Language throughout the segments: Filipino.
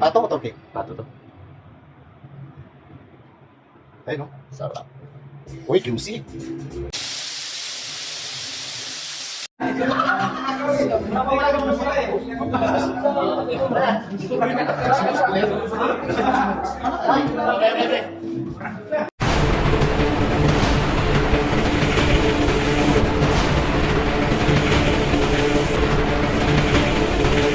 Pato o toke? Pato to. Ay no, sarap. Uy, juicy.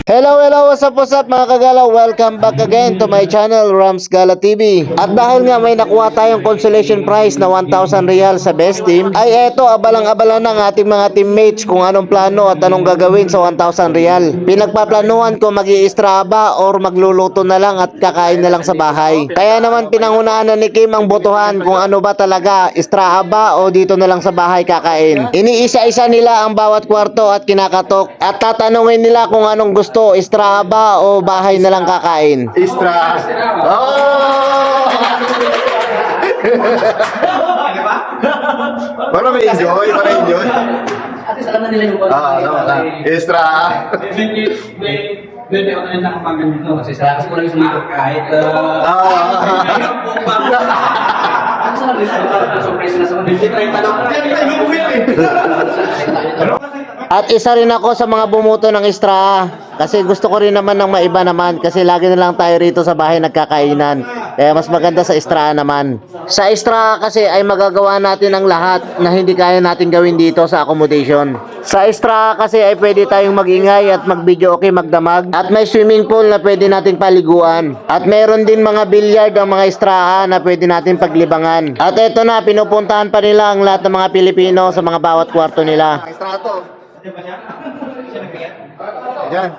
Hello, what's up mga kagalaw? Welcome back again to my channel, Rams Gala TV. At dahil nga may nakuha tayong consolation prize na 1,000 real sa best team, ay eto, abalang-abala ng ating mga teammates kung anong plano at anong gagawin sa 1,000 real. Pinagpaplanuhan ko mag-i-extra ba or magluluto na lang at kakain na lang sa bahay. Kaya naman pinangunahan na ni Kim ang botohan kung ano ba talaga, extra ba o dito na lang sa bahay kakain. Iniisa-isa nila ang bawat kwarto at kinakatok at tatanungin nila kung anong gusto, extra ba o bahay na lang kakain? Extra. Oh! Para may enjoy, para enjoy. Ate, sa kanila nila yung Extra. Bebe, ako na rin nakapagan dito. Kasi ko lang yung sumagot kahit... Surprise na sa mga 23 tanong. At isa rin ako sa mga bumuto ng extra kasi gusto ko rin naman ng maiba naman kasi lagi na lang tayo rito sa bahay nagkakainan. Kaya mas maganda sa extra naman. Sa extra kasi ay magagawa natin ang lahat na hindi kaya natin gawin dito sa accommodation. Sa extra kasi ay pwede tayong magingay at mag-video okay, magdamag. At may swimming pool na pwede nating paliguan. At meron din mga billiard ang mga extra na pwede natin paglibangan. At eto na, pinupuntahan pa nila ang lahat ng mga Pilipino sa mga bawat kwarto nila. Extra to. Ayan.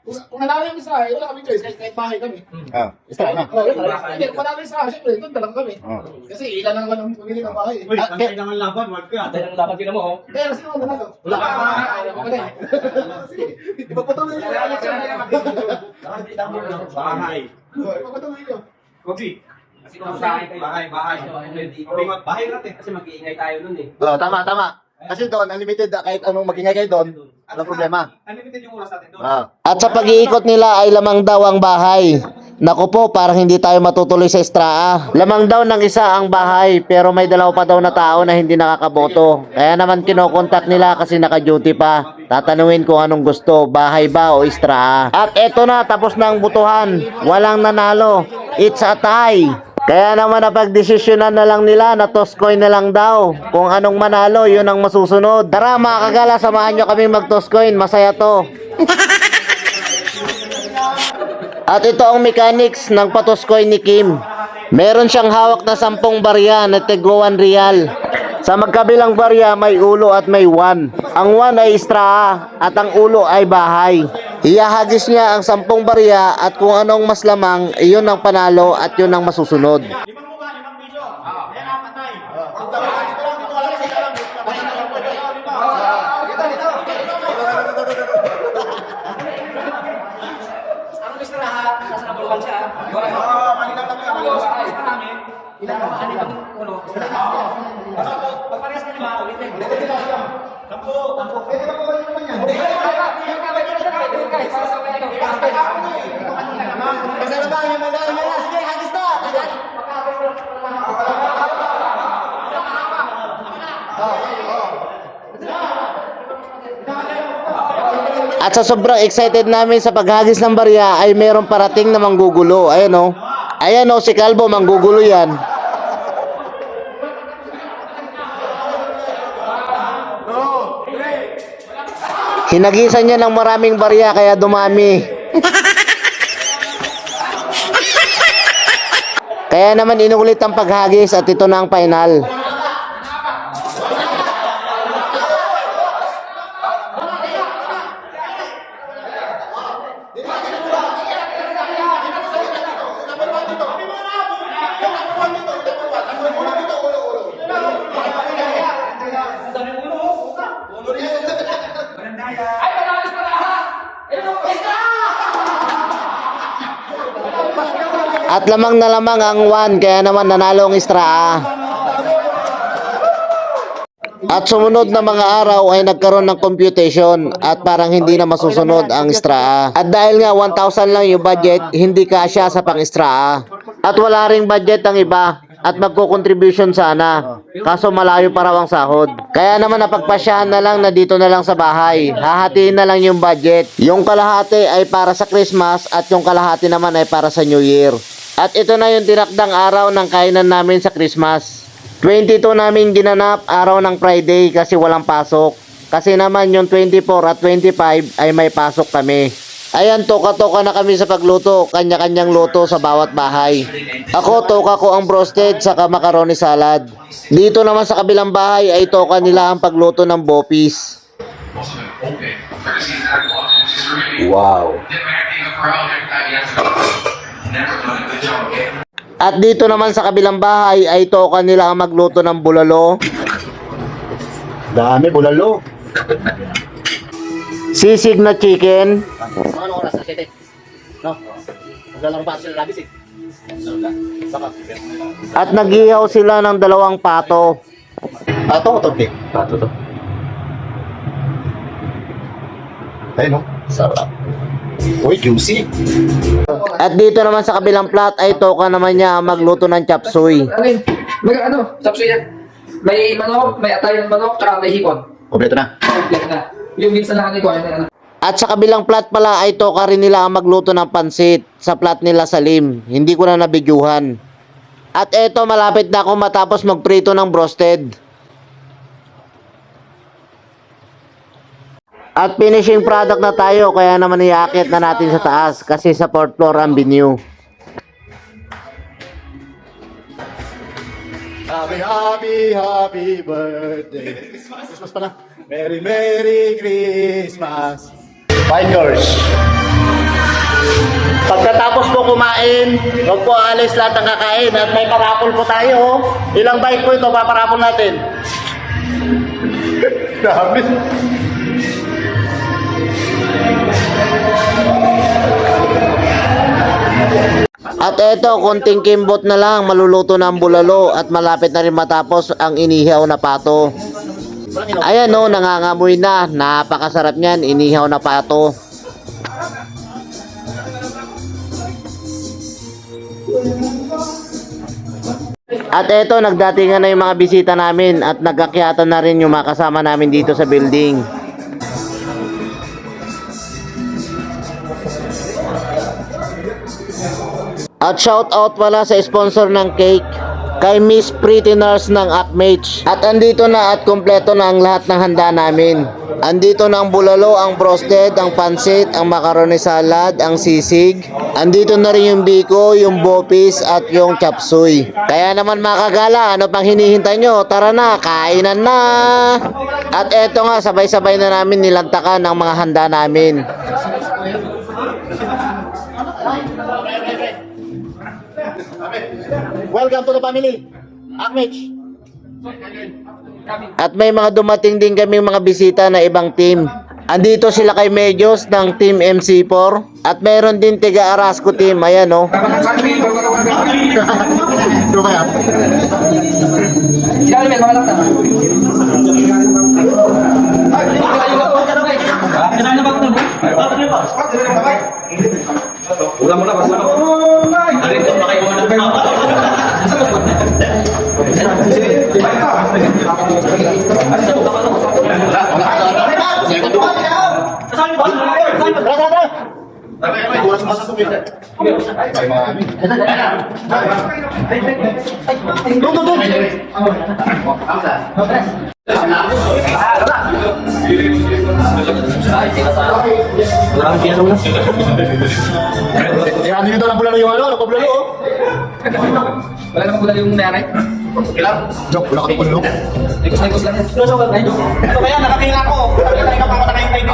Kung nanalo yung isa, wala kami choice, kahit bahay kami. Extra na. Kung manalo yung isa, syempre, doon talaga kami. Kasi ilan lang naman ang pumili ng bahay. Antay ng laban, wag ka. Antay ng laban, tinan mo. Kaya kasi naman nanalo. Wala ka mga ayaw mo ka din. Ipapatuloy nyo yung election. Bahay. Ipapatuloy nyo. Kopi. Kasi kung bahay. Bahay natin. Kasi mag-iingay tayo nun eh. Tama. Kasi doon, unlimited, kahit anong magingay kayo doon, walang problema. Unlimited yung oras natin doon. At sa pag-iikot nila ay lamang daw ang bahay. Naku po, parang hindi tayo matutuloy sa extra. Lamang daw ng isa ang bahay pero may dalawa pa daw na tao na hindi nakakaboto. Kaya naman kinokontak nila kasi naka-duty pa. Tatanungin kung anong gusto, bahay ba o extra. At eto na, tapos na ang butuhan. Walang nanalo. It's a tie. Kaya naman napagdesisyonan na lang nila na toss coin na lang daw. Kung anong manalo, yun ang masusunod. Tara mga kagala, samahan nyo kaming mag-toss coin. Masaya to. At ito ang mechanics ng pa-toss coin ni Kim. Meron siyang hawak na 10 barya na tigwa 1 real. Sa magkabilang barya may ulo at may 1. Ang 1 ay extra at ang ulo ay bahay. Iyahagis niya ang 10 barya at kung anong mas lamang, iyon ang panalo at yun ang masusunod. Ang gusto lahat, nasa nabulukan siya. Ilan pa ba ang ulo? Pagparehas ka lima, ulitin. Tampo. Pwede ba po naman yan? At sa sobrang excited namin sa paghagis ng barya ay meron parating na manggugulo. Ayan o. Ayan o, si Calvo, manggugulo yan. Hinagisan niya ng maraming barya kaya dumami. Kaya naman inulit ang paghagis at ito na ang final. At lamang na lamang ang 1, kaya naman nanalo ang extra. At sumunod na mga araw ay nagkaroon ng computation at parang hindi na masusunod ang Straa. At dahil nga 1,000 lang yung budget, hindi kasya sa pang-Straa. At wala ring budget ang iba at magko-contribution sana. Kaso malayo pa raw ang sahod. Kaya naman napagpasyahan na lang na dito na lang sa bahay. Hahatiin na lang yung budget. Yung kalahati ay para sa Christmas at yung kalahati naman ay para sa New Year. At ito na yung tinakdang araw ng kainan namin sa Christmas. 22 namin ginanap araw ng Friday kasi walang pasok. Kasi naman yung 24 at 25 ay may pasok kami. Ayan, toka-toka na kami sa pagluto. Kanya-kanyang luto sa bawat bahay. Ako, toka ko ang broasted saka macaroni salad. Dito naman sa kabilang bahay ay toka nila ang pagluto ng bopis. Wow. At dito naman sa kabilang bahay ay toka nila ang magluto ng bulalo, Dami, bulalo. sisig na chicken, Ano oras na 7? No? Maglalaro pa sila labis eh. Baka. at naghihaw sila ng 2 pato. Pato o toke? Pato to. Ayun no? Sarap. Uy, juicy. At dito naman sa kabilang plat ay toka naman niya ang magluto ng chop suey. Tapos yan. May manok, may atay ng manok, tsaka may hipon. Kompleto na. Kompleto na. Yung minsan lang ko, ano. At sa kabilang plat pala ay toka rin nila ang magluto ng pansit sa plat nila Salim. Hindi ko na nabidyuhan. At eto, malapit na ako matapos magprito ng broasted. At finishing product na tayo, kaya naman iakit na natin sa taas kasi sa 4th floor ang venue. Happy birthday. Christmas pa na. Merry Christmas. Finders. Pagkatapos po kumain, huwag po alis lahat ng kakain at may parapol po tayo. Ilang bike po ito, paparapol natin. Dami. At eto, konting kimbot na lang, maluluto na ang bulalo at malapit na rin matapos ang inihaw na pato. Ayan o, nangangamoy na. Napakasarap niyan, inihaw na pato. At eto, nagdatingan na yung mga bisita namin at nagakyatan na rin yung mga kasama namin dito sa building. At shout out pala sa sponsor ng cake, kay Miss Pretty Nurse ng Upmage. At andito na at kompleto na ang lahat ng handa namin. Andito na ang bulalo, ang broasted, ang pansit, ang macaroni salad, ang sisig. Andito na rin yung biko, yung bopis at yung chop suey. Kaya naman mga kagala, ano pang hinihintay nyo? Tara na, kainan na! At eto nga, sabay-sabay na namin nilantakan ang mga handa namin. Welcome to the family. Akmich. At may mga dumating din kami mga bisita na ibang team. Andito sila kay Medios ng Team MC4 at meron din tiga Arasco team. Ayan o. Ito ba yan? Sila may mga lakta. Ulam mo na, basta na. Dito na kayo Yan, dito lang bulalo yung ano, bulalo oh. Wala naman pula yung nanay. Joke, wala ka ng bulalo. Ikos lang. Ito kaya, nakatingin ako. Nakatingin pa ako nakahintay dito.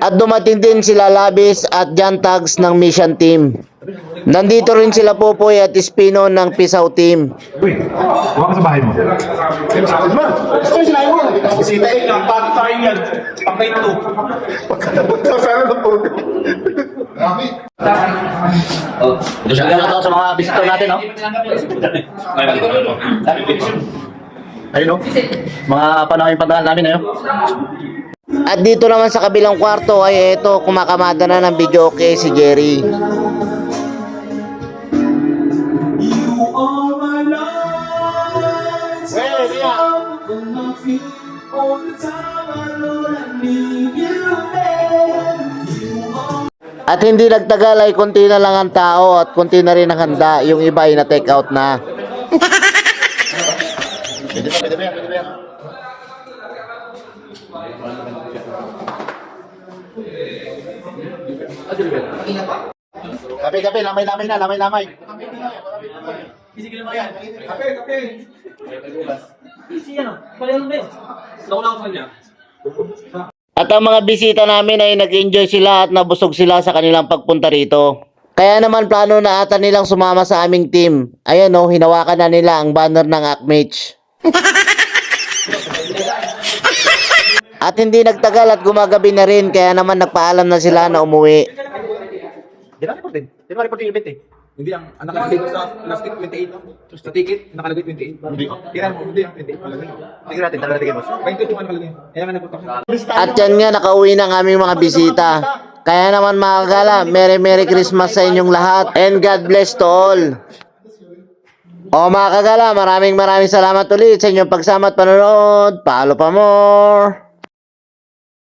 At dumating din sila Labis at Jan Tags ng Mission Team. Nandito rin sila Popoy at Espino ng Pisaw Team. Uy, huwag ka sa bahay mo. Sino sa akin ba? Sino sila mo? Bisita eh. Pagkain yan. Pagkain to. Sana na po. Grabe. Shout out sa mga bisita natin, no? Ayun o. Mga panahon yung pantalan namin ayun. At dito naman sa kabilang kwarto ay eto, kumakamada na ng video okay si Jerry. At hindi nagtagal ay konti na lang ang tao at konti na rin ang handa. Yung iba ay na-take out na. Pwede ba yan? Kape, lamay na. At ang mga bisita namin ay nag-enjoy sila at nabusog sila sa kanilang pagpunta rito. Kaya naman plano na ata nilang sumama sa aming team. Ayan o, hinawakan na nila ang banner ng Akmich. At hindi nagtagal at gumagabi na rin, kaya naman nagpaalam na sila na umuwi. Di ba report din? Di ba report yung event eh? Hindi ang nakalagay ko sa plastic 28 lang. Sa ticket, nakalagay 28. Hindi. Tira mo, hindi ang 28. Nakalagay. Tignan natin, talaga tignan boss. 22 ang nakalagay. Kaya nga nagpunta ko. At yan nga, nakauwi ng aming mga bisita. Kaya naman mga kagala, Merry Christmas sa inyong lahat and God bless to all. O mga kagala, maraming salamat ulit sa inyong pagsama at panonood. Paalo pa more!